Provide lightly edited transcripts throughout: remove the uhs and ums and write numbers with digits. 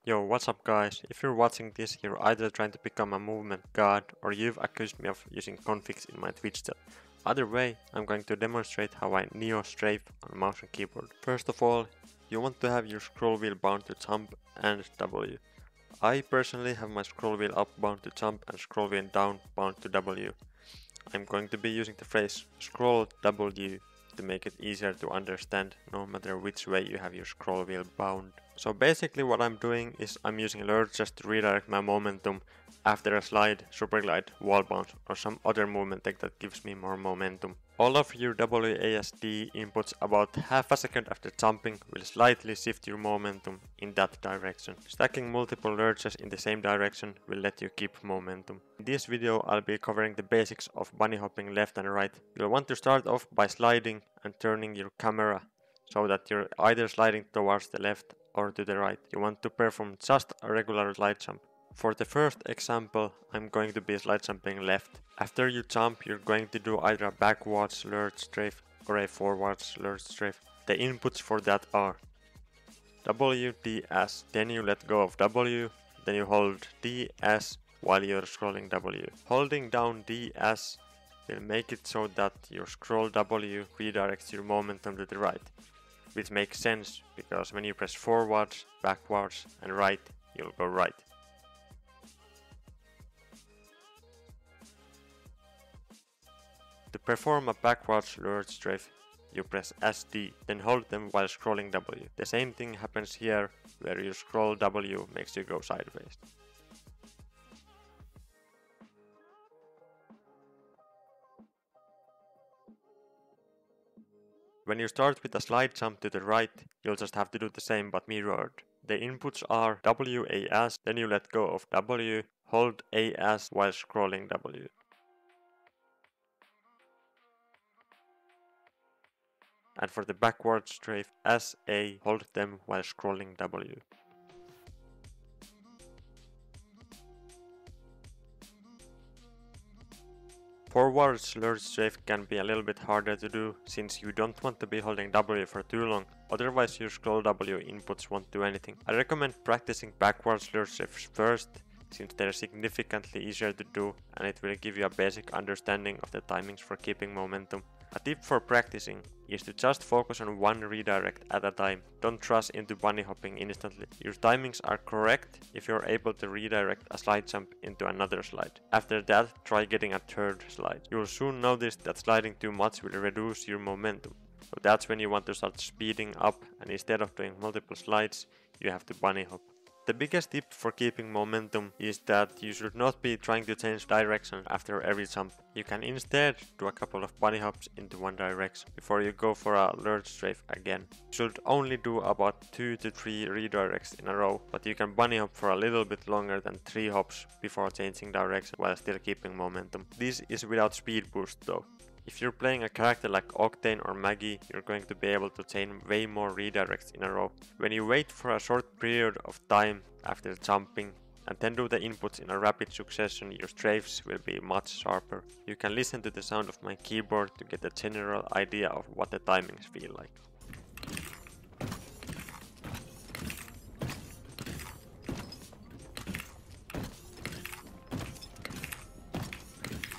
Yo, what's up guys? If you're watching this, you're either trying to become a movement god or you've accused me of using configs in my Twitch chat. Either way, I'm going to demonstrate how I neo strafe on mouse and keyboard. First of all, you want to have your scroll wheel bound to jump and W. I personally have my scroll wheel up bound to jump and scroll wheel down bound to W. I'm going to be using the phrase scroll W to make it easier to understand no matter which way you have your scroll wheel bound. So basically what I'm doing is I'm using lurches to redirect my momentum after a slide, super glide, wall bounce or some other movement tech that gives me more momentum. All of your WASD inputs about half a second after jumping will slightly shift your momentum in that direction. Stacking multiple lurches in the same direction will let you keep momentum. In this video I'll be covering the basics of bunny hopping left and right. You'll want to start off by sliding and turning your camera so that you're either sliding towards the left or to the right. You want to perform just a regular slide jump. For the first example, I'm going to be slide jumping left. After you jump, you're going to do either a backwards lurch strafe or a forwards lurch strafe. The inputs for that are W, D, S. Then you let go of W, then you hold D, S while you're scrolling W. Holding down D, S will make it so that your scroll W redirects your momentum to the right, which makes sense because when you press forwards, backwards and right, you'll go right. To perform a backwards lurch strafe, you press SD, then hold them while scrolling W. The same thing happens here, where you scroll W makes you go sideways. When you start with a slide jump to the right, you'll just have to do the same but mirrored. The inputs are WAS, then you let go of W, hold AS while scrolling W. And for the backward strafe, SA, hold them while scrolling W. Forward lurch strafe can be a little bit harder to do since you don't want to be holding W for too long, otherwise your scroll W inputs won't do anything. I recommend practicing backwards lurch strafes first, since they're significantly easier to do and it will give you a basic understanding of the timings for keeping momentum. A tip for practicing is to just focus on one redirect at a time. Don't rush into bunny hopping instantly. Your timings are correct if you're able to redirect a slide jump into another slide. After that, try getting a third slide. You'll soon notice that sliding too much will reduce your momentum. So that's when you want to start speeding up, and instead of doing multiple slides, you have to bunny hop. The biggest tip for keeping momentum is that you should not be trying to change direction after every jump. You can instead do a couple of bunny hops into one direction before you go for a lurch strafe again. You should only do about 2 to 3 redirects in a row, but you can bunny hop for a little bit longer than 3 hops before changing direction while still keeping momentum. This is without speed boost though. If you're playing a character like Octane or Maggie, you're going to be able to chain way more redirects in a row. When you wait for a short period of time after jumping and then do the inputs in a rapid succession, your strafes will be much sharper. You can listen to the sound of my keyboard to get a general idea of what the timings feel like.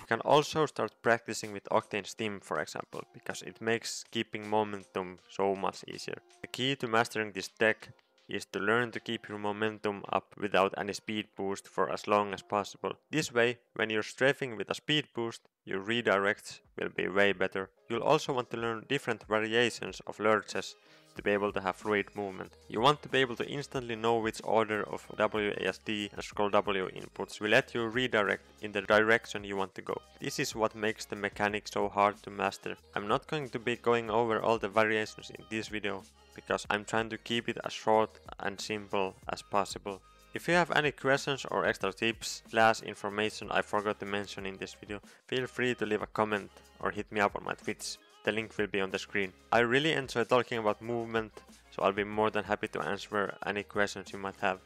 You can also start practicing with Octane's theme, for example, because it makes keeping momentum so much easier. The key to mastering this tech is to learn to keep your momentum up without any speed boost for as long as possible. This way, when you're strafing with a speed boost, your redirects will be way better. You'll also want to learn different variations of lurches to be able to have fluid movement. You want to be able to instantly know which order of WASD and scroll W inputs will let you redirect in the direction you want to go. This is what makes the mechanic so hard to master. I'm not going to be going over all the variations in this video because I'm trying to keep it as short and simple as possible. If you have any questions or extra tips / information I forgot to mention in this video, feel free to leave a comment or hit me up on my Twitch. The link will be on the screen. I really enjoy talking about movement, so I'll be more than happy to answer any questions you might have.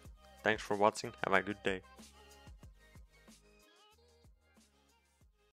Thanks for watching, have a good day.